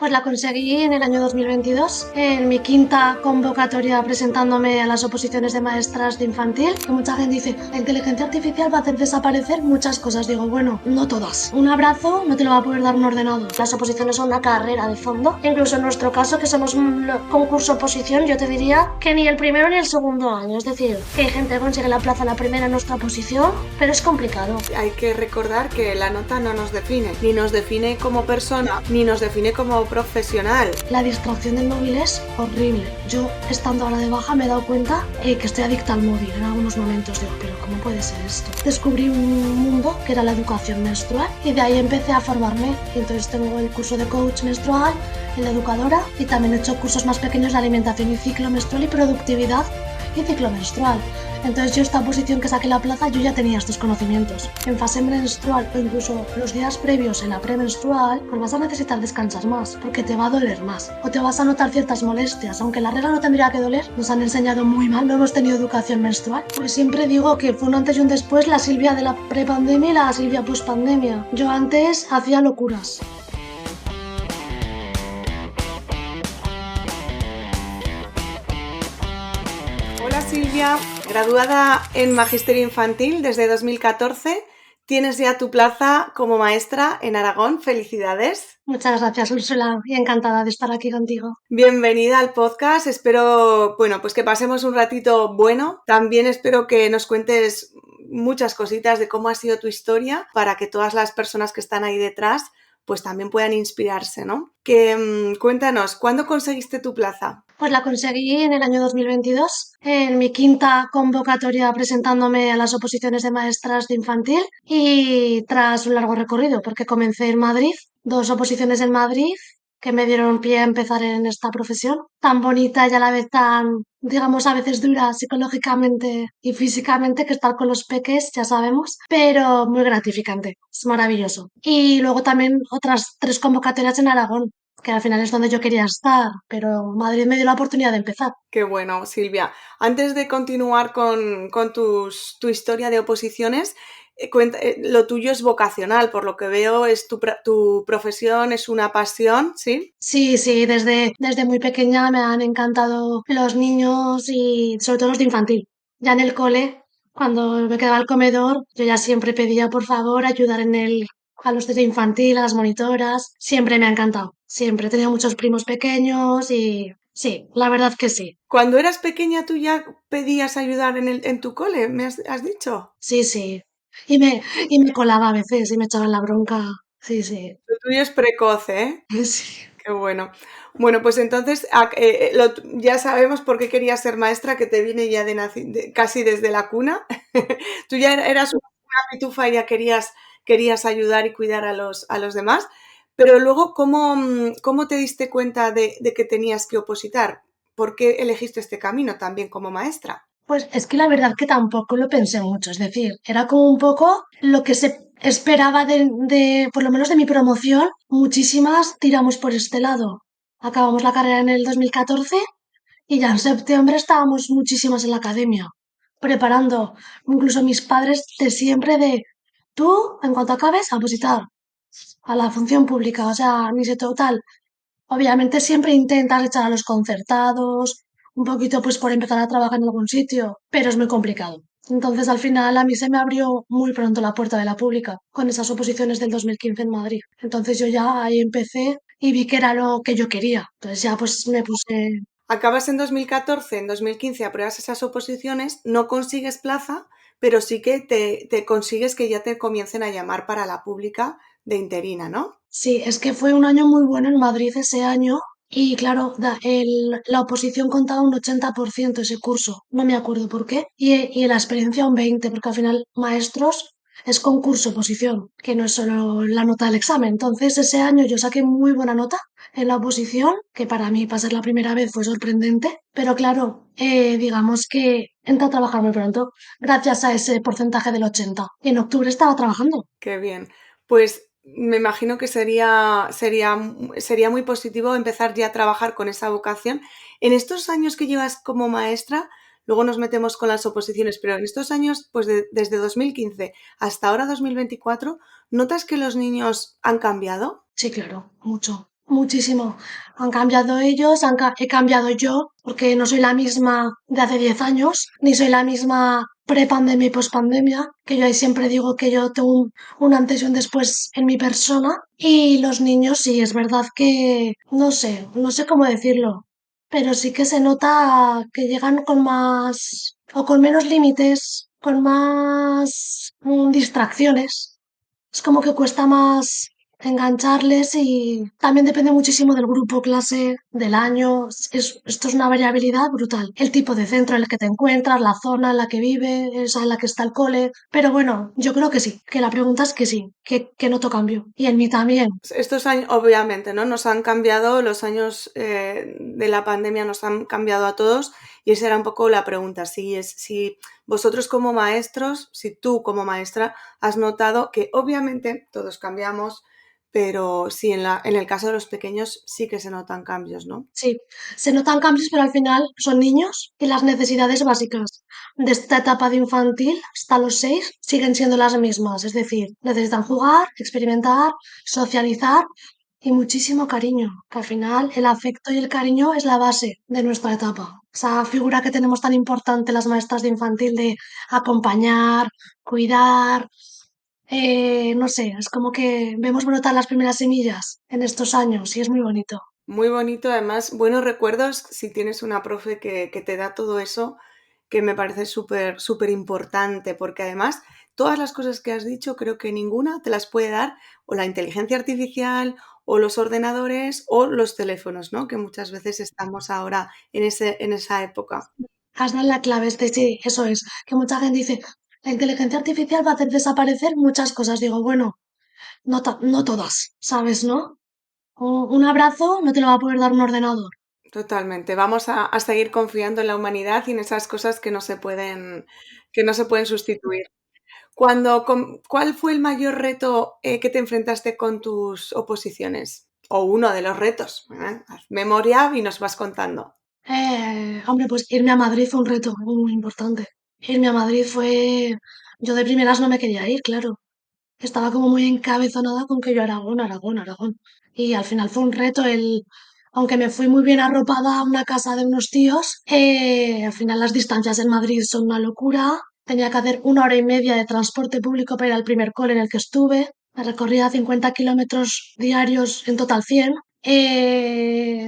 Pues la conseguí en el año 2022, en mi quinta convocatoria presentándome a las oposiciones de maestras de infantil, que mucha gente dice, la inteligencia artificial va a hacer desaparecer muchas cosas. Digo, bueno, no todas. Un abrazo no te lo va a poder dar un ordenador. Las oposiciones son una carrera de fondo. Incluso en nuestro caso, que somos un concurso oposición, yo te diría que ni el primero ni el segundo año. Es decir, que hay gente que consigue la plaza la primera en nuestra posición, pero es complicado. Hay que recordar que la nota no nos define, ni nos define como persona, ni nos define como profesional. La distracción del móvil es horrible. Yo, estando ahora de baja, me he dado cuenta que estoy adicta al móvil en algunos momentos. Digo, pero ¿cómo puede ser esto? Descubrí un mundo que era la educación menstrual y de ahí empecé a formarme. Y entonces tengo el curso de coach menstrual, el de educadora, y también he hecho cursos más pequeños de alimentación y ciclo menstrual y productividad y ciclo menstrual. Entonces yo esta oposición que saqué la plaza, yo ya tenía estos conocimientos. En fase menstrual o incluso los días previos en la premenstrual, pues vas a necesitar descansar más, porque te va a doler más. O te vas a notar ciertas molestias, aunque la regla no tendría que doler, nos han enseñado muy mal, no hemos tenido educación menstrual. Pues siempre digo que fue un antes y un después la Silvia de la prepandemia y la Silvia pospandemia. Yo antes hacía locuras. Hola Silvia, graduada en Magisterio Infantil desde 2014, tienes ya tu plaza como maestra en Aragón. ¡Felicidades! Muchas gracias, Úrsula, y encantada de estar aquí contigo. Bienvenida al podcast. Espero, pues que pasemos un ratito bueno. También espero que nos cuentes muchas cositas de cómo ha sido tu historia para que todas las personas que están ahí detrás pues también puedan inspirarse, ¿no? Cuéntanos, ¿cuándo conseguiste tu plaza? Pues la conseguí en el año 2022, en mi quinta convocatoria presentándome a las oposiciones de maestras de infantil y tras un largo recorrido, porque comencé en Madrid, 2 oposiciones en Madrid que me dieron pie a empezar en esta profesión, tan bonita y a la vez tan, digamos, a veces dura psicológicamente y físicamente, que estar con los peques, ya sabemos, pero muy gratificante, es maravilloso. Y luego también otras 3 convocatorias en Aragón, que al final es donde yo quería estar, pero Madrid me dio la oportunidad de empezar. Qué bueno, Silvia. Antes de continuar con tu historia de oposiciones, lo tuyo es vocacional, por lo que veo, es tu profesión, es una pasión, ¿sí? Sí, sí, desde muy pequeña me han encantado los niños y sobre todo los de infantil. Ya en el cole, cuando me quedaba al comedor, yo ya siempre pedía por favor ayudar a los de infantil, a las monitoras. Siempre me ha encantado. Siempre he tenido muchos primos pequeños y sí, la verdad que sí. Cuando eras pequeña, ¿tú ya pedías ayudar en tu cole? ¿Me has dicho? Sí, sí. Y me, y me colaba a veces y me echaban la bronca. Sí, sí. Lo tuyo es precoz, ¿eh? Sí. Qué bueno. Bueno, pues entonces ya sabemos por qué querías ser maestra, que te viene ya casi desde la cuna. Tú ya eras una pitufa y ya querías ayudar y cuidar a los demás. Pero luego, ¿cómo te diste cuenta de que tenías que opositar? ¿Por qué elegiste este camino también como maestra? Pues es que la verdad que tampoco lo pensé mucho, es decir, era como un poco lo que se esperaba por lo menos de mi promoción, muchísimas tiramos por este lado. Acabamos la carrera en el 2014 y ya en septiembre estábamos muchísimas en la academia, preparando, incluso mis padres de siempre de, tú, en cuanto acabes, a opositar a la función pública, o sea, ni se total. Obviamente siempre intentas echar a los concertados, un poquito pues por empezar a trabajar en algún sitio, pero es muy complicado. Entonces al final a mí se me abrió muy pronto la puerta de la pública con esas oposiciones del 2015 en Madrid. Entonces yo ya ahí empecé y vi que era lo que yo quería. Entonces ya pues me puse. Acabas en 2014, en 2015 apruebas esas oposiciones, no consigues plaza, pero sí que te consigues que ya te comiencen a llamar para la pública de interina, ¿no? Sí, es que fue un año muy bueno en Madrid ese año y claro, la oposición contaba un 80% ese curso, no me acuerdo por qué, y la experiencia un 20%, porque al final maestros es concurso-oposición, que no es solo la nota del examen. Entonces ese año yo saqué muy buena nota en la oposición, que para mí pasar la primera vez fue sorprendente, pero claro, digamos que entré a trabajar muy pronto, gracias a ese porcentaje del 80%. Y en octubre estaba trabajando. Qué bien. Pues me imagino que sería muy positivo empezar ya a trabajar con esa vocación. En estos años que llevas como maestra, luego nos metemos con las oposiciones, pero en estos años, pues desde 2015 hasta ahora 2024, ¿notas que los niños han cambiado? Sí, claro, mucho. Muchísimo. Han cambiado ellos, he cambiado yo, porque no soy la misma de hace 10 años, ni soy la misma pre-pandemia y post-pandemia, que yo ahí siempre digo que yo tengo un antes y un después en mi persona. Y los niños, sí, es verdad que, no sé cómo decirlo, pero sí que se nota que llegan con más, o con menos límites, con más distracciones. Es como que cuesta más engancharles y también depende muchísimo del grupo, clase, del año. Esto es una variabilidad brutal. El tipo de centro en el que te encuentras, la zona en la que vives, en la que está el cole. Pero bueno, yo creo que sí, que la pregunta es que sí, que noto cambio. Y en mí también. Estos años, obviamente, ¿no? Nos han cambiado, los años de la pandemia nos han cambiado a todos y esa era un poco la pregunta, si vosotros como maestros, si tú como maestra has notado que obviamente todos cambiamos, pero sí en el caso de los pequeños sí que se notan cambios, ¿no? Sí, se notan cambios, pero al final son niños y las necesidades básicas de esta etapa de infantil hasta los 6 siguen siendo las mismas. Es decir, necesitan jugar, experimentar, socializar y muchísimo cariño, que al final el afecto y el cariño es la base de nuestra etapa. Esa figura que tenemos tan importante las maestras de infantil de acompañar, cuidar, no sé, es como que vemos brotar las primeras semillas en estos años y es muy bonito. Muy bonito, además, buenos recuerdos si tienes una profe que te da todo eso, que me parece súper, súper importante, porque además todas las cosas que has dicho creo que ninguna te las puede dar o la inteligencia artificial o los ordenadores o los teléfonos, ¿no? Que muchas veces estamos ahora en esa época. Has dado la clave, este sí, eso es. Que mucha gente dice, la inteligencia artificial va a hacer desaparecer muchas cosas. Digo, bueno, no todas, ¿sabes, no? Un abrazo no te lo va a poder dar un ordenador. Totalmente. Vamos a seguir confiando en la humanidad y en esas cosas que no se pueden sustituir. ¿Cuál fue el mayor reto que te enfrentaste con tus oposiciones? O uno de los retos. Haz memoria y nos vas contando. Hombre, pues irme a Madrid fue un reto muy importante. Irme a Madrid fue... Yo de primeras no me quería ir, claro. Estaba como muy encabezonada con que yo Aragón, Aragón, Aragón. Y al final fue un reto aunque me fui muy bien arropada a una casa de unos tíos, al final las distancias en Madrid son una locura. Tenía que hacer 1 hora y media de transporte público para ir al primer cole en el que estuve. Me recorría 50 kilómetros diarios, en total 100.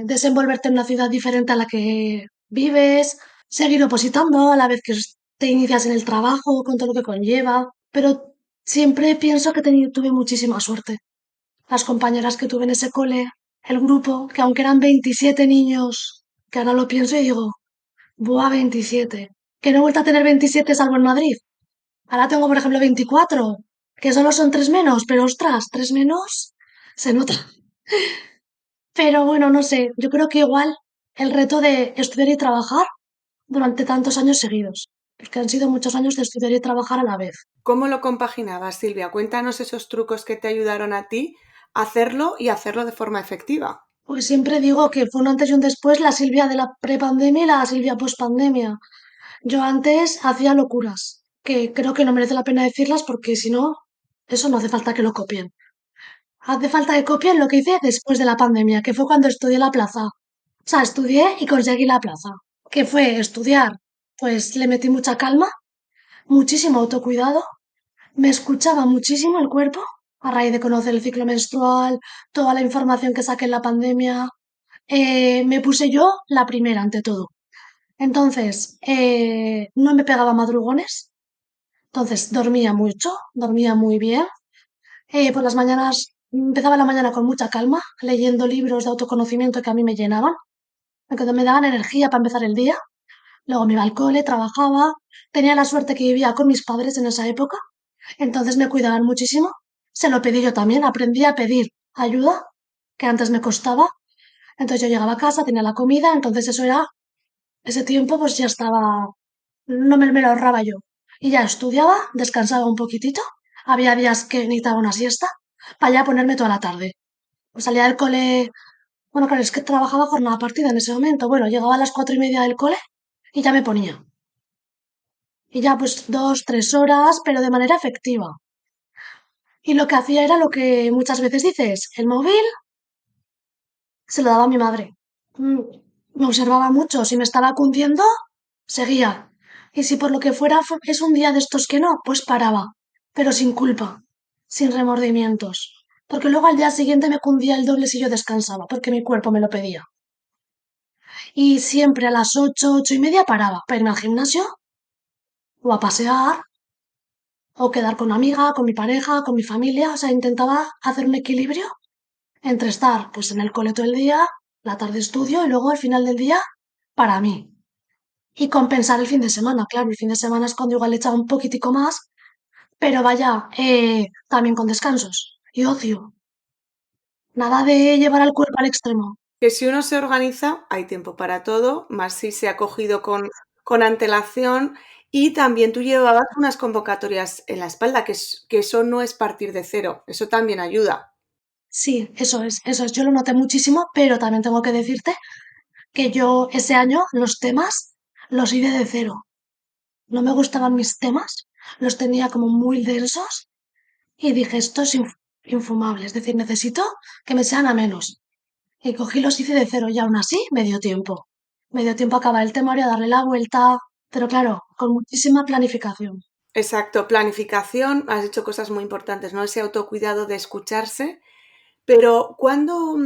Desenvolverte en una ciudad diferente a la que vives, seguir opositando a la vez que te inicias en el trabajo, con todo lo que conlleva. Pero siempre pienso que tuve muchísima suerte. Las compañeras que tuve en ese cole, el grupo, que aunque eran 27 niños, que ahora lo pienso y digo, ¡buah, 27! Que no he vuelto a tener 27 salvo en Madrid. Ahora tengo, por ejemplo, 24, que solo son 3 menos, pero ostras, 3 menos se nota. Pero bueno, no sé, yo creo que igual el reto de estudiar y trabajar durante tantos años seguidos, porque han sido muchos años de estudiar y trabajar a la vez. ¿Cómo lo compaginabas, Silvia? Cuéntanos esos trucos que te ayudaron a ti a hacerlo y hacerlo de forma efectiva. Pues siempre digo que fue un antes y un después la Silvia de la prepandemia y la Silvia pospandemia. Yo antes hacía locuras, que creo que no merece la pena decirlas porque si no, eso no hace falta que lo copien. Hace falta que copien lo que hice después de la pandemia, que fue cuando estudié la plaza. O sea, estudié y conseguí la plaza. ¿Qué fue estudiar? Pues le metí mucha calma, muchísimo autocuidado, me escuchaba muchísimo el cuerpo a raíz de conocer el ciclo menstrual, toda la información que saqué en la pandemia. Me puse yo la primera ante todo. Entonces, no me pegaba madrugones, entonces dormía mucho, dormía muy bien. Por las mañanas empezaba la mañana con mucha calma, leyendo libros de autoconocimiento que a mí me llenaban, que me daban energía para empezar el día. Luego me iba al cole, trabajaba. Tenía la suerte que vivía con mis padres en esa época, entonces me cuidaban muchísimo. Se lo pedí yo también, aprendí a pedir ayuda, que antes me costaba. Entonces yo llegaba a casa, tenía la comida, entonces eso era, ese tiempo pues ya estaba, no me lo ahorraba yo. Y ya estudiaba, descansaba un poquitito. Había días que necesitaba una siesta para ya ponerme toda la tarde. Pues salía del cole, bueno, claro, es que trabajaba jornada partida en ese momento. Bueno, llegaba a las 4:30 del cole y ya me ponía. Y ya pues 2, 3 horas, pero de manera efectiva. Y lo que hacía era lo que muchas veces dices, el móvil se lo daba a mi madre. Mm, Me observaba mucho, si me estaba cundiendo, seguía. Y si por lo que fuera es un día de estos que no, pues paraba, pero sin culpa, sin remordimientos. Porque luego al día siguiente me cundía el doble si yo descansaba, porque mi cuerpo me lo pedía. Y siempre a las 8, 8:30 paraba para irme al gimnasio o a pasear o quedar con una amiga, con mi pareja, con mi familia. O sea, intentaba hacer un equilibrio entre estar pues en el cole todo el día, la tarde estudio y luego al final del día para mí. Y compensar el fin de semana, claro, el fin de semana es cuando igual le echaba un poquitico más, pero vaya, también con descansos y ocio. Nada de llevar al cuerpo al extremo. Que si uno se organiza, hay tiempo para todo, más si se ha cogido con antelación y también tú llevabas unas convocatorias en la espalda, que eso no es partir de cero, eso también ayuda. Sí, eso es, eso es. Yo lo noté muchísimo, pero también tengo que decirte que yo ese año los temas los hice de cero. No me gustaban mis temas, los tenía como muy densos y dije, esto es infumable, es decir, necesito que me sean a menos. Y cogí los hice de cero y aún así me dio tiempo. Me dio tiempo a acabar el temario, a darle la vuelta, pero claro, con muchísima planificación. Exacto, planificación, has dicho cosas muy importantes, ¿no? Ese autocuidado de escucharse, pero cuando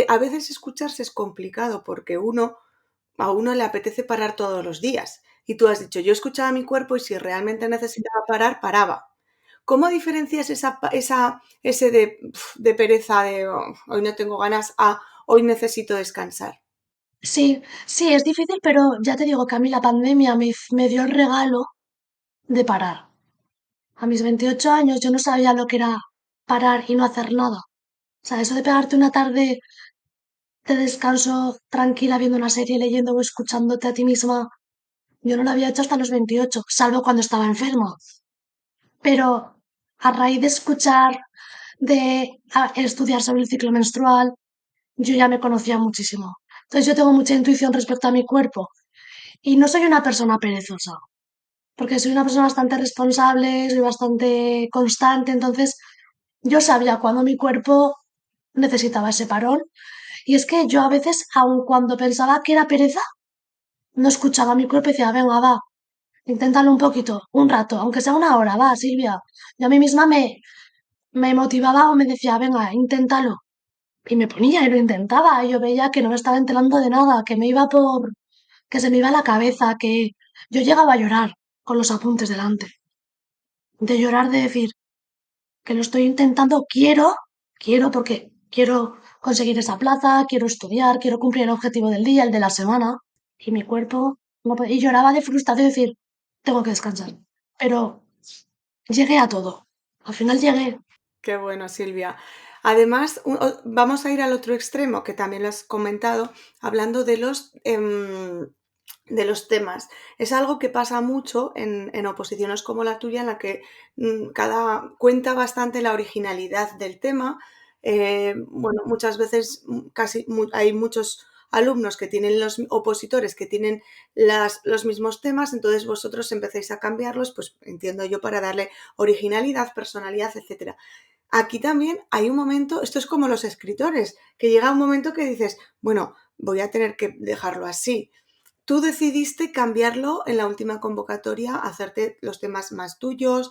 a veces escucharse es complicado porque a uno le apetece parar todos los días. Y tú has dicho, yo escuchaba a mi cuerpo y si realmente necesitaba parar, paraba. ¿Cómo diferencias ese de pereza, de "Oh, hoy no tengo ganas, a hoy necesito descansar"? Sí, sí, es difícil, pero ya te digo que a mí la pandemia me dio el regalo de parar. A mis 28 años yo no sabía lo que era parar y no hacer nada. O sea, eso de pegarte una tarde de descanso tranquila viendo una serie, leyendo o escuchándote a ti misma, yo no lo había hecho hasta los 28, salvo cuando estaba enferma. Pero a raíz de escuchar, de estudiar sobre el ciclo menstrual, yo ya me conocía muchísimo. Entonces yo tengo mucha intuición respecto a mi cuerpo y no soy una persona perezosa, porque soy una persona bastante responsable, soy bastante constante, entonces yo sabía cuando mi cuerpo necesitaba ese parón. Y es que yo a veces, aun cuando pensaba que era pereza, no escuchaba a mi cuerpo y decía, venga, va, inténtalo un poquito, un rato, aunque sea una hora, va, Silvia. Yo a mí misma me motivaba o me decía, venga, inténtalo. Y me ponía y lo intentaba. Y yo veía que no me estaba enterando de nada, que me iba que se me iba la cabeza, que yo llegaba a llorar con los apuntes delante. De llorar, de decir que lo estoy intentando, quiero porque quiero conseguir esa plaza, quiero estudiar, quiero cumplir el objetivo del día, el de la semana. Y mi cuerpo y lloraba de frustración, de decir, tengo que descansar. Pero llegué a todo. Al final llegué. Qué bueno, Silvia. Además, vamos a ir al otro extremo, que también lo has comentado, hablando de los temas. Es algo que pasa mucho en oposiciones como la tuya, en la que cuenta bastante la originalidad del tema. Bueno, muchas veces hay muchos alumnos que tienen los opositores que tienen los mismos temas, entonces vosotros empezáis a cambiarlos, pues entiendo yo, para darle originalidad, personalidad, etcétera. Aquí también hay un momento, esto es como los escritores, que llega un momento que dices, bueno, voy a tener que dejarlo así. Tú decidiste cambiarlo en la última convocatoria, hacerte los temas más tuyos,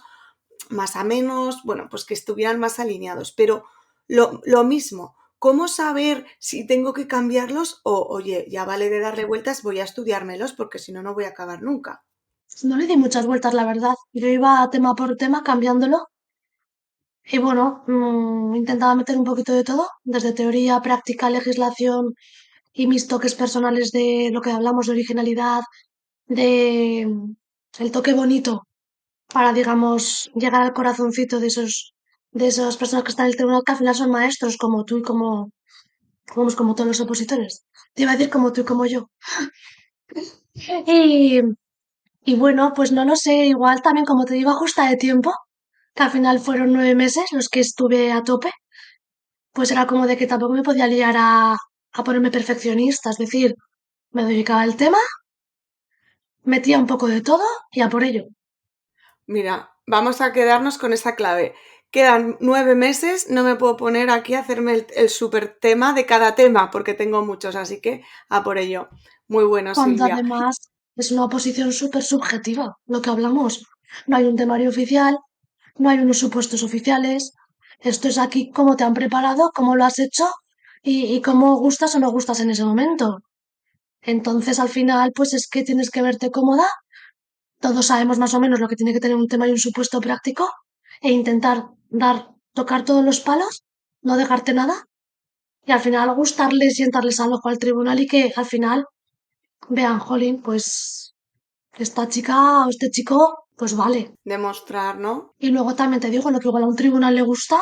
más amenos, bueno, pues que estuvieran más alineados. Pero lo mismo, ¿cómo saber si tengo que cambiarlos o, oye, ya vale de darle vueltas, voy a estudiármelos porque si no, no voy a acabar nunca? No le di muchas vueltas, la verdad. Yo iba tema por tema cambiándolo. Y bueno, intentaba meter un poquito de todo, desde teoría, práctica, legislación y mis toques personales de lo que hablamos de originalidad, de el toque bonito para, digamos, llegar al corazoncito de esas personas que están en el tribunal, que al final son maestros como tú y como todos los opositores. Te iba a decir como tú y como yo. Y, y bueno, pues no lo sé, igual también como te digo, a justa de tiempo, que al final fueron 9 meses los que estuve a tope, pues era como de que tampoco me podía liar a ponerme perfeccionista, es decir, me dedicaba al tema, metía un poco de todo y a por ello. Mira, vamos a quedarnos con esa clave. quedan 9 meses, no me puedo poner aquí a hacerme el súper tema de cada tema, porque tengo muchos, así que a por ello. Muy bueno, Cuando Silvia. además es una oposición súper subjetiva, lo que hablamos. No hay un temario oficial, no hay unos supuestos oficiales. Esto es aquí cómo te han preparado, cómo lo has hecho y cómo gustas o no gustas en ese momento. Entonces, al final, pues es que tienes que verte cómoda. Todos sabemos más o menos lo que tiene que tener un tema y un supuesto práctico e intentar tocar todos los palos, no dejarte nada y al final gustarles y entrarles al ojo al tribunal y que al final vean, jolín, pues esta chica o este chico, pues vale. Demostrar, ¿no? Y luego también te digo, lo que igual a un tribunal le gusta,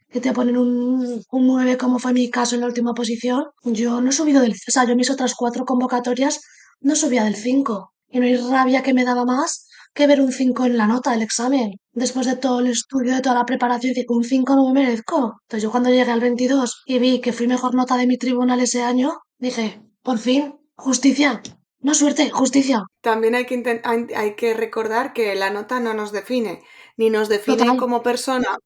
que te ponen un 9 como fue mi caso en la última posición, yo no he subido o sea, yo mis otras 4 convocatorias no subía del 5. Y no hay rabia que me daba más que ver un 5 en la nota del examen. Después de todo el estudio, de toda la preparación, dije, un 5 no me merezco. Entonces yo cuando llegué al 22 y vi que fui mejor nota de mi tribunal ese año, dije, por fin, justicia. No suerte, justicia. También hay que recordar que la nota no nos define, ni nos define Total. como persona,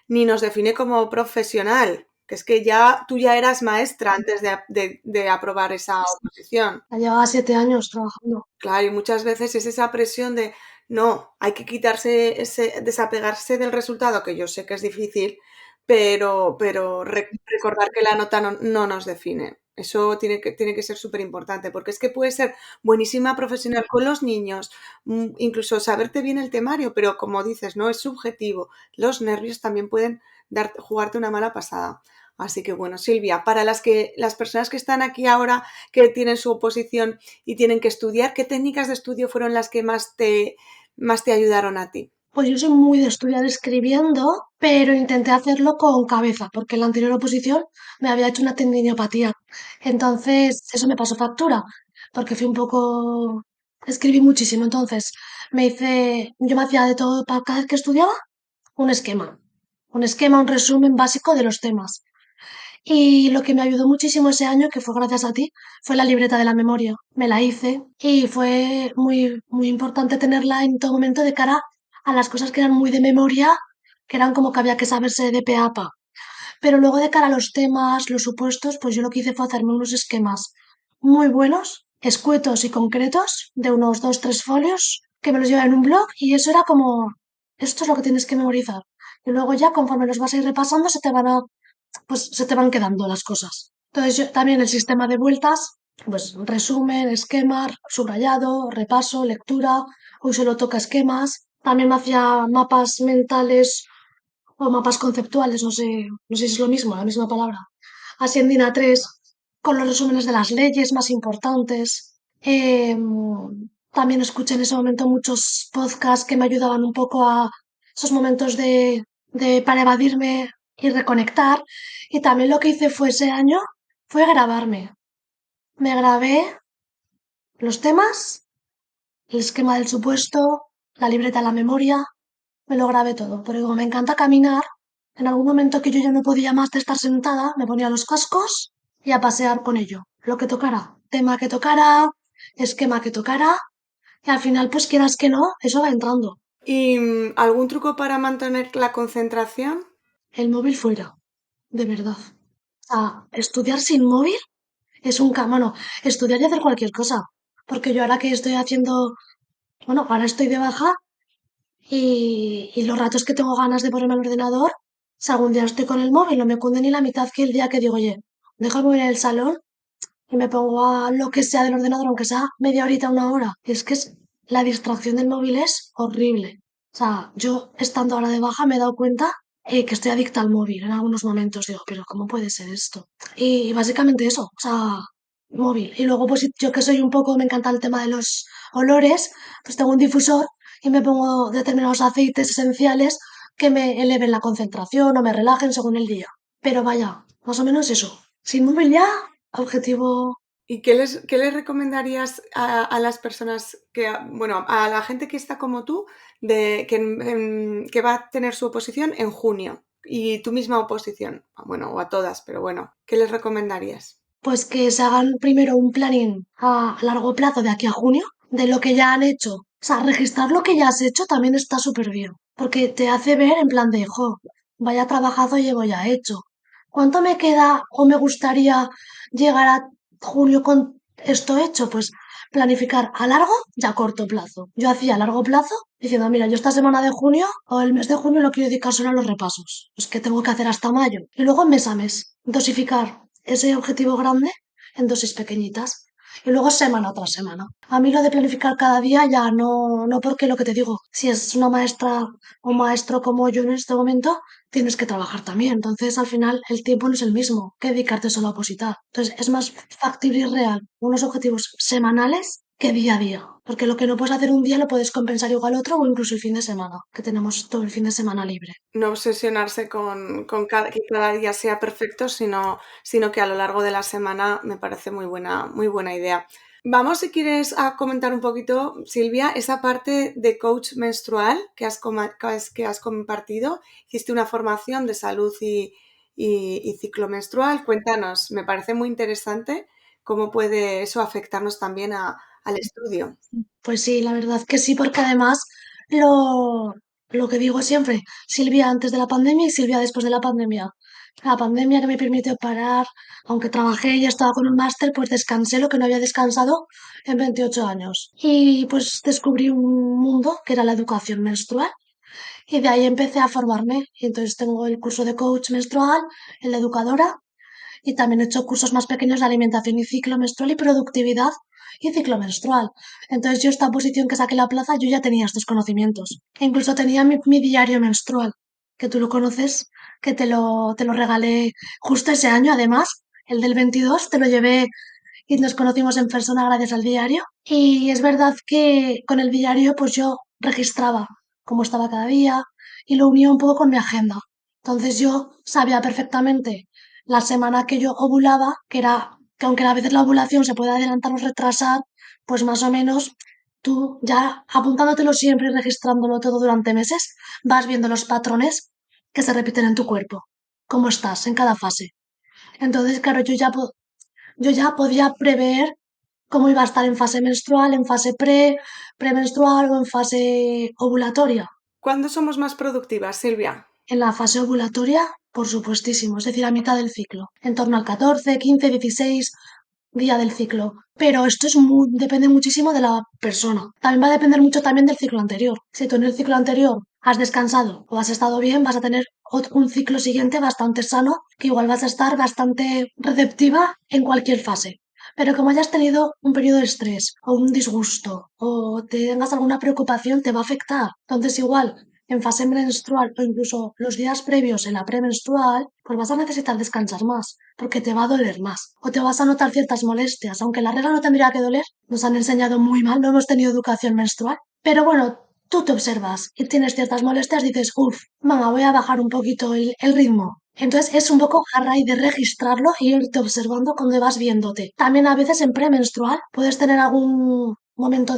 ni nos define como profesional, que es que ya tú ya eras maestra antes de aprobar esa oposición. Ya llevaba 7 años trabajando. Claro, y muchas veces es esa presión de, no, hay que quitarse desapegarse del resultado, que yo sé que es difícil, pero recordar que la nota no nos define. Eso tiene que ser súper importante, porque es que puedes ser buenísima profesional con los niños, incluso saberte bien el temario, pero como dices, no es subjetivo. Los nervios también pueden jugarte una mala pasada. Así que bueno, Silvia, para las personas que están aquí ahora, que tienen su oposición y tienen que estudiar, ¿qué técnicas de estudio fueron las que más te ayudaron a ti? Pues yo soy muy de estudiar escribiendo, pero intenté hacerlo con cabeza, porque en la anterior oposición me había hecho una tendiniopatía. Entonces, eso me pasó factura, porque fui un poco... Escribí muchísimo, entonces yo me hacía de todo para cada vez que estudiaba, un esquema. Un esquema, un resumen básico de los temas. Y lo que me ayudó muchísimo ese año, que fue gracias a ti, fue la libreta de la memoria. Me la hice y fue muy, muy importante tenerla en todo momento de cara a las cosas que eran muy de memoria, que eran como que había que saberse de pe a pa. Pero luego de cara a los temas, los supuestos, pues yo lo que hice fue hacerme unos esquemas muy buenos, escuetos y concretos, de unos 2, 3 folios, que me los llevaba en un blog y eso era como, esto es lo que tienes que memorizar. Y luego ya, conforme los vas a ir repasando, pues se te van quedando las cosas. Entonces yo, también el sistema de vueltas, pues resumen, esquema, subrayado, repaso, lectura, hoy solo toca esquemas, también me hacía mapas mentales o mapas conceptuales, no sé si es lo mismo, la misma palabra. Así en DIN A3, con los resúmenes de las leyes más importantes. También escuché en ese momento muchos podcasts que me ayudaban un poco a esos momentos para evadirme y reconectar. Y también lo que hice fue ese año, fue grabarme. Me grabé los temas, el esquema del supuesto, la libreta de la memoria, me lo grabé todo. Pero como me encanta caminar, en algún momento que yo ya no podía más de estar sentada, me ponía los cascos y a pasear con ello. Lo que tocara, tema que tocara, esquema que tocara, y al final, pues quieras que no, eso va entrando. ¿Y algún truco para mantener la concentración? El móvil fuera, de verdad. O sea, estudiar sin móvil es bueno, estudiar y hacer cualquier cosa. Porque yo ahora que estoy haciendo, bueno, ahora estoy de baja y los ratos que tengo ganas de ponerme al ordenador, si algún día estoy con el móvil, no me cunde ni la mitad que el día que digo, oye, déjame ir en el salón y me pongo a lo que sea del ordenador, aunque sea media horita, una hora. Y es que la distracción del móvil es horrible. O sea, yo estando ahora de baja me he dado cuenta que estoy adicta al móvil en algunos momentos. Digo, pero ¿cómo puede ser esto? Y básicamente eso, o sea, móvil. Y luego, pues yo que soy un poco, me encanta el tema de los olores, pues tengo un difusor y me pongo determinados aceites esenciales que me eleven la concentración o me relajen según el día. Pero vaya, más o menos eso. Sin móvil ya, objetivo. ¿Y qué les recomendarías a las personas bueno, a la gente que está como tú, que va a tener su oposición en junio y tu misma oposición? Bueno, o a todas, pero bueno, ¿qué les recomendarías? Pues que se hagan primero un planning a largo plazo de aquí a junio de lo que ya han hecho. O sea, registrar lo que ya has hecho también está súper bien. porque te hace ver en plan de, jo, vaya trabajazo llevo ya hecho. ¿Cuánto me queda o me gustaría llegar a junio con esto hecho? Pues planificar a largo y a corto plazo. Yo hacía a largo plazo diciendo, mira, yo esta semana de junio o el mes de junio lo quiero dedicar solo a los repasos, los que tengo que hacer hasta mayo. Y luego mes a mes, dosificar ese objetivo grande en dosis pequeñitas. Y luego semana tras semana. A mí lo de planificar cada día ya no porque lo que te digo, si es una maestra o maestro como yo en este momento, tienes que trabajar también. Entonces, al final, el tiempo no es el mismo que dedicarte solo a opositar. Entonces, es más factible y real unos objetivos semanales que día a día. Porque lo que no puedes hacer un día lo puedes compensar igual otro o incluso el fin de semana, que tenemos todo el fin de semana libre. No obsesionarse con que cada día sea perfecto, sino que a lo largo de la semana me parece muy buena idea. Vamos, si quieres, a comentar un poquito, Silvia, esa parte de coach menstrual que has compartido. Hiciste una formación de salud y ciclo menstrual. Cuéntanos, me parece muy interesante cómo puede eso afectarnos también al estudio. Pues sí, la verdad que sí, porque además lo que digo siempre, Silvia antes de la pandemia y Silvia después de la pandemia. La pandemia que me permitió parar, aunque trabajé y estaba con un máster, pues descansé lo que no había descansado en 28 años. Y pues descubrí un mundo que era la educación menstrual y de ahí empecé a formarme. Y entonces tengo el curso de coach menstrual, el de educadora y también he hecho cursos más pequeños de alimentación y ciclo menstrual y productividad y ciclo menstrual. Entonces yo esta posición que saqué la plaza, yo ya tenía estos conocimientos. E incluso tenía mi diario menstrual, que tú lo conoces, que te lo regalé justo ese año, además, el del 22, te lo llevé y nos conocimos en persona gracias al diario. Y es verdad que con el diario pues yo registraba cómo estaba cada día y lo unía un poco con mi agenda. Entonces yo sabía perfectamente la semana que yo ovulaba, que era que aunque a veces la ovulación se puede adelantar o retrasar, pues más o menos tú ya apuntándotelo siempre y registrándolo todo durante meses, vas viendo los patrones que se repiten en tu cuerpo, cómo estás en cada fase. Entonces, claro, yo ya podía prever cómo iba a estar en fase menstrual, en fase premenstrual o en fase ovulatoria. ¿Cuándo somos más productivas, Silvia? En la fase ovulatoria, por supuestísimo, es decir, a mitad del ciclo, en torno al 14, 15, 16 día del ciclo. Pero esto depende muchísimo de la persona. También va a depender mucho también del ciclo anterior. Si tú en el ciclo anterior has descansado o has estado bien, vas a tener un ciclo siguiente bastante sano, que igual vas a estar bastante receptiva en cualquier fase. Pero como hayas tenido un periodo de estrés o un disgusto o tengas alguna preocupación, te va a afectar. Entonces, igual, en fase menstrual o incluso los días previos en la premenstrual, pues vas a necesitar descansar más, porque te va a doler más. O te vas a notar ciertas molestias, aunque la regla no tendría que doler, nos han enseñado muy mal, no hemos tenido educación menstrual. Pero bueno, tú te observas y tienes ciertas molestias, dices, uff, mamá, voy a bajar un poquito el ritmo. Entonces es un poco a raíz de registrarlo y irte observando cuando vas viéndote. También a veces en premenstrual puedes tener algún momento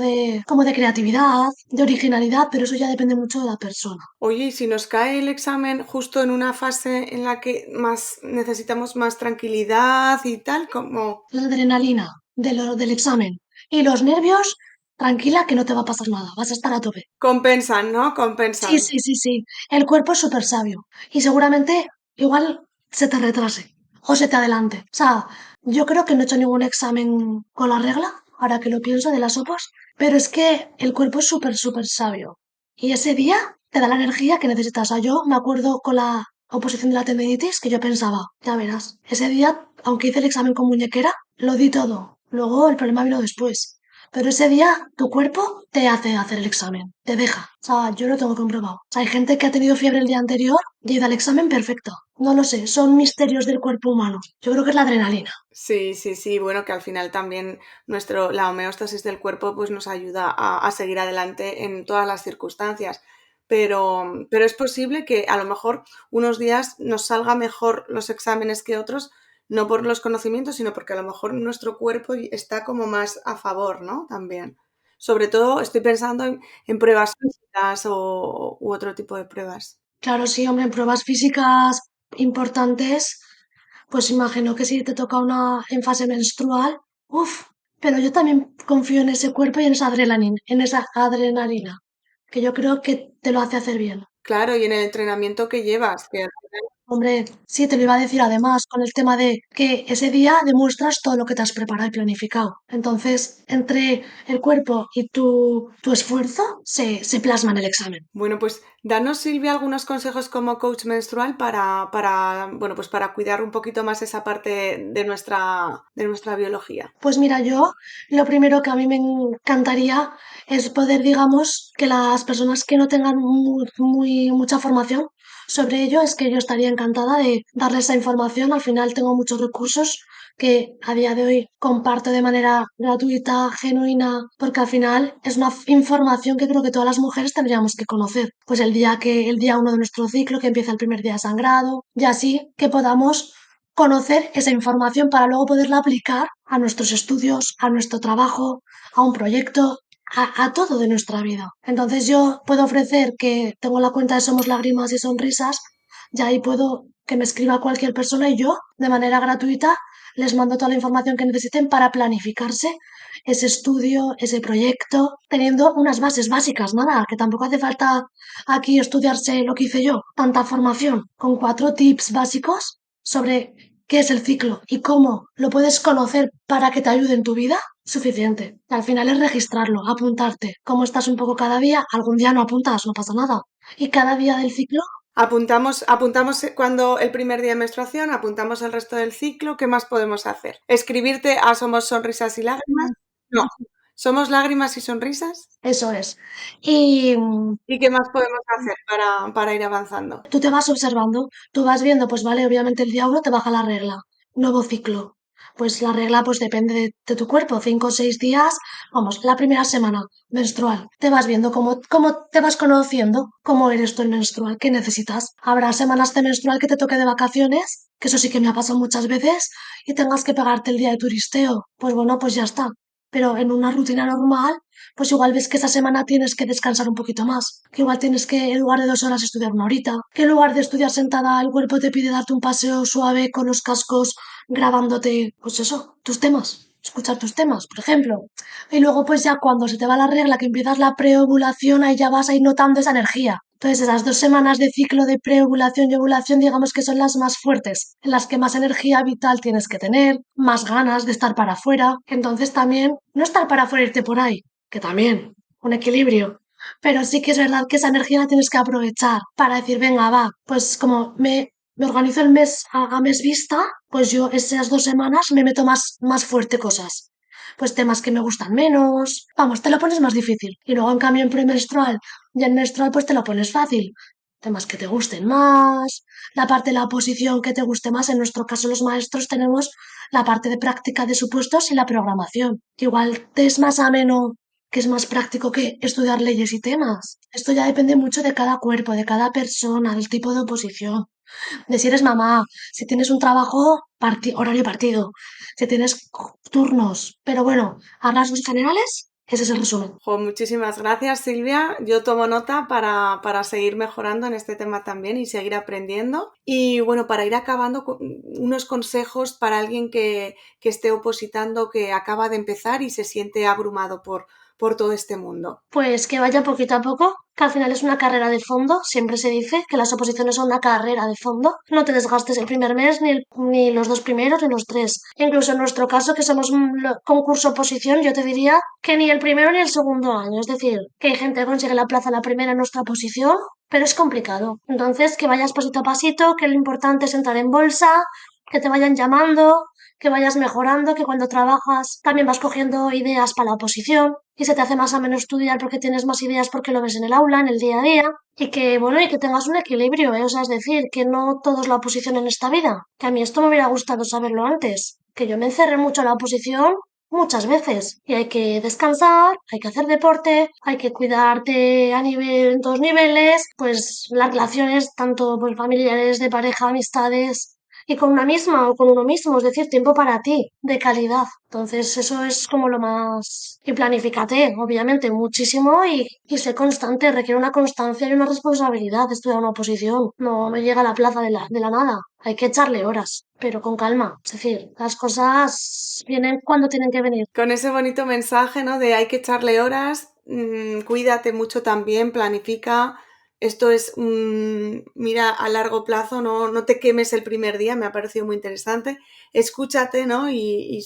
como de creatividad, de originalidad, pero eso ya depende mucho de la persona. Oye, y si nos cae el examen justo en una fase en la que más necesitamos más tranquilidad y tal, como La adrenalina del examen y los nervios, tranquila que no te va a pasar nada, vas a estar a tope. compensan, ¿no? Sí, Compensan. sí, sí, sí. El cuerpo es súper sabio y seguramente igual se te retrase o se te adelante. O sea, yo creo que no he hecho ningún examen con la regla, ahora que lo pienso, de las OPAs, pero es que el cuerpo es súper, súper sabio. Y ese día te da la energía que necesitas. O sea, yo me acuerdo con la oposición de la tendinitis que yo pensaba, ya verás, ese día, aunque hice el examen con muñequera, lo di todo. Luego el problema vino después. Pero ese día tu cuerpo te hace hacer el examen, te deja. O sea, yo lo tengo comprobado. O sea, hay gente que ha tenido fiebre el día anterior y da el examen perfecto. No lo sé, son misterios del cuerpo humano. Yo creo que es la adrenalina. Sí, sí, sí, bueno, que al final también la homeostasis del cuerpo pues nos ayuda a seguir adelante en todas las circunstancias. Pero es posible que a lo mejor unos días nos salga mejor los exámenes que otros, no por los conocimientos, sino porque a lo mejor nuestro cuerpo está como más a favor, ¿no? También. Sobre todo estoy pensando en pruebas físicas u otro tipo de pruebas. Claro, sí, hombre, en pruebas físicas importantes, pues imagino que si te toca una en fase menstrual, uff, pero yo también confío en ese cuerpo y en esa adrenalina, que yo creo que te lo hace hacer bien. Claro, y en el entrenamiento que llevas, que al final Hombre, sí, te lo iba a decir además con el tema de que ese día demuestras todo lo que te has preparado y planificado. Entonces, entre el cuerpo y tu esfuerzo se plasma en el examen. bueno, pues danos, Silvia, algunos consejos como coach menstrual bueno, pues para cuidar un poquito más esa parte de nuestra biología. Pues mira, yo lo primero que a mí me encantaría es poder, digamos, que las personas que no tengan mucha formación sobre ello, es que yo estaría encantada de darles esa información. Al final tengo muchos recursos que a día de hoy comparto de manera gratuita, genuina, porque al final es una información que creo que todas las mujeres tendríamos que conocer. Pues el día uno de nuestro ciclo, que empieza el primer día de sangrado, y así que podamos conocer esa información para luego poderla aplicar a nuestros estudios, a nuestro trabajo, a un proyecto, a todo de nuestra vida. Entonces yo puedo ofrecer que tengo la cuenta de Somos Lágrimas y Sonrisas, y ahí puedo que me escriba cualquier persona y yo, de manera gratuita, les mando toda la información que necesiten para planificarse ese estudio, ese proyecto, teniendo unas bases básicas, nada, que tampoco hace falta aquí estudiarse lo que hice yo, tanta formación, con 4 tips básicos sobre qué es el ciclo y cómo lo puedes conocer para que te ayude en tu vida, suficiente. Al final es registrarlo, apuntarte. Cómo estás un poco cada día, algún día no apuntas, no pasa nada. Y cada día del ciclo, Apuntamos cuando el primer día de menstruación, apuntamos el resto del ciclo, ¿qué más podemos hacer? ¿Escribirte a Somos Sonrisas y Lágrimas? No. ¿Somos lágrimas y sonrisas? eso es. Y ¿Y qué más podemos hacer para ir avanzando? tú te vas observando, tú vas viendo, pues vale, obviamente el día uno te baja la regla, nuevo ciclo. Pues la regla pues depende de tu cuerpo, 5 o 6 días, vamos, la primera semana menstrual. Te vas viendo cómo te vas conociendo, cómo eres tú el menstrual, qué necesitas. Habrá semanas de menstrual que te toque de vacaciones, que eso sí que me ha pasado muchas veces, y tengas que pegarte el día de turisteo. Pues bueno, pues ya está. Pero en una rutina normal, pues igual ves que esa semana tienes que descansar un poquito más, que igual tienes que en lugar de 2 horas estudiar una horita, que en lugar de estudiar sentada el cuerpo te pide darte un paseo suave con los cascos grabándote, pues eso, tus temas, escuchar tus temas, por ejemplo. Y luego pues ya cuando se te va la regla, que empiezas la preovulación, ahí ya vas a ir notando esa energía. Entonces esas 2 semanas de ciclo de preovulación y ovulación digamos que son las más fuertes, en las que más energía vital tienes que tener, más ganas de estar para afuera. Entonces también no estar para afuera e irte por ahí, que también, un equilibrio. Pero sí que es verdad que esa energía la tienes que aprovechar para decir, venga, va, pues como me organizo el mes a mes vista, pues yo esas 2 semanas me meto más fuerte cosas. Pues temas que me gustan menos. Vamos, te lo pones más difícil. Y luego en cambio en premenstrual y en menstrual pues te lo pones fácil. Temas que te gusten más, la parte de la oposición que te guste más. En nuestro caso los maestros tenemos la parte de práctica de supuestos y la programación. Que igual te es más ameno, que es más práctico que estudiar leyes y temas. Esto ya depende mucho de cada cuerpo, de cada persona, del tipo de oposición, de si eres mamá, si tienes un trabajo, horario partido, si tienes turnos. Pero bueno, a rasgos generales, ese es el resumen. Jo, muchísimas gracias, Silvia. Yo tomo nota para seguir mejorando en este tema también y seguir aprendiendo. Y bueno, para ir acabando, unos consejos para alguien que esté opositando, que acaba de empezar y se siente abrumado por todo este mundo. Pues que vaya poquito a poco, que al final es una carrera de fondo. Siempre se dice que las oposiciones son una carrera de fondo. No te desgastes el primer mes, ni los 2 primeros, ni los 3. Incluso en nuestro caso, que somos concurso oposición, yo te diría que ni el primero ni el segundo año. Es decir, que hay gente que consigue la plaza la primera en nuestra posición, pero es complicado. Entonces, que vayas pasito a pasito, que lo importante es entrar en bolsa, que te vayan llamando, que vayas mejorando, que cuando trabajas también vas cogiendo ideas para la oposición y se te hace más ameno estudiar porque tienes más ideas porque lo ves en el aula, en el día a día, y que, bueno, y que tengas un equilibrio, ¿eh? O sea, es decir, que no todo es la oposición en esta vida, que a mí esto me hubiera gustado saberlo antes, que yo me encerré mucho en la oposición muchas veces y hay que descansar, hay que hacer deporte, hay que cuidarte a nivel, en todos niveles, pues las relaciones, tanto pues, familiares, de pareja, amistades, y con una misma o con uno mismo, es decir, tiempo para ti, de calidad. Entonces, eso es como lo más... Y planifícate, obviamente, muchísimo y sé constante, requiere una constancia y una responsabilidad estudiar una oposición. No, no llega a la plaza de la nada. Hay que echarle horas, pero con calma. Es decir, las cosas vienen cuando tienen que venir. Con ese bonito mensaje, ¿no? De hay que echarle horas, cuídate mucho también, planifica. Esto es, mira a largo plazo, no te quemes el primer día, me ha parecido muy interesante. Escúchate, ¿no? Y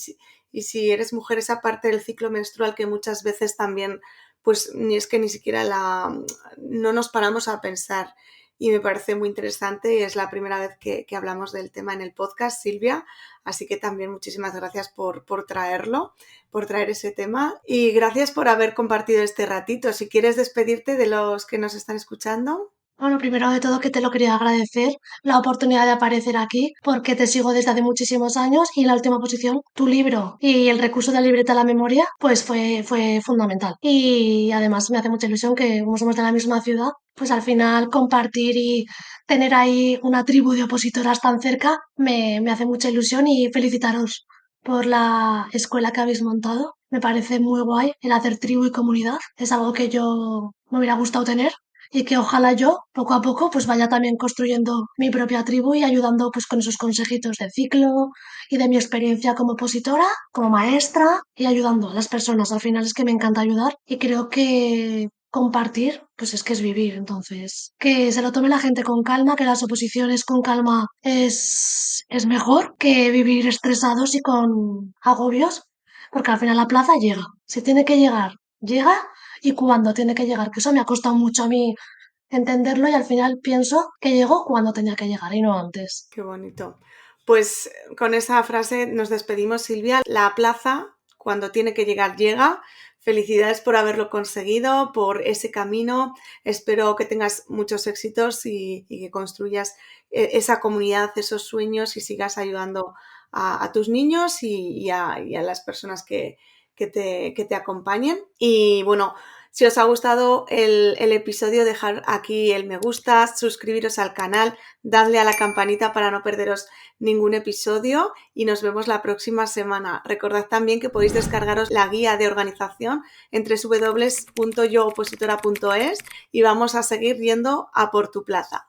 si eres mujer, esa parte del ciclo menstrual que muchas veces también, pues ni es que ni siquiera no nos paramos a pensar. Y me parece muy interesante y es la primera vez que hablamos del tema en el podcast, Silvia. Así que también muchísimas gracias por traerlo, por traer ese tema y gracias por haber compartido este ratito. Si quieres despedirte de los que nos están escuchando. Bueno, primero de todo que te lo quería agradecer la oportunidad de aparecer aquí, porque te sigo desde hace muchísimos años y en la última posición tu libro y el recurso de la libreta a la memoria, pues fue fundamental. Y además me hace mucha ilusión que, como somos de la misma ciudad, pues al final compartir y tener ahí una tribu de opositoras tan cerca me hace mucha ilusión y felicitaros por la escuela que habéis montado. Me parece muy guay el hacer tribu y comunidad. Es algo que yo me hubiera gustado tener y que ojalá yo poco a poco pues vaya también construyendo mi propia tribu y ayudando pues con esos consejitos de ciclo y de mi experiencia como opositora, como maestra y ayudando a las personas. Al final es que me encanta ayudar y creo que compartir pues es que es vivir. Entonces, que se lo tome la gente con calma, que las oposiciones con calma es mejor que vivir estresados y con agobios, porque al final la plaza llega. Si tiene que llegar, llega y cuándo tiene que llegar, que eso me ha costado mucho a mí entenderlo y al final pienso que llegó cuando tenía que llegar y no antes. Qué bonito. Pues con esa frase nos despedimos, Silvia. La plaza, cuando tiene que llegar, llega. Felicidades por haberlo conseguido, por ese camino. Espero que tengas muchos éxitos y que construyas esa comunidad, esos sueños y sigas ayudando a tus niños y a las personas que te acompañen. Y bueno, si os ha gustado el episodio, dejar aquí el me gusta, suscribiros al canal, dadle a la campanita para no perderos ningún episodio y nos vemos la próxima semana. Recordad también que podéis descargaros la guía de organización en www.yoopositora.es y vamos a seguir yendo a por tu plaza.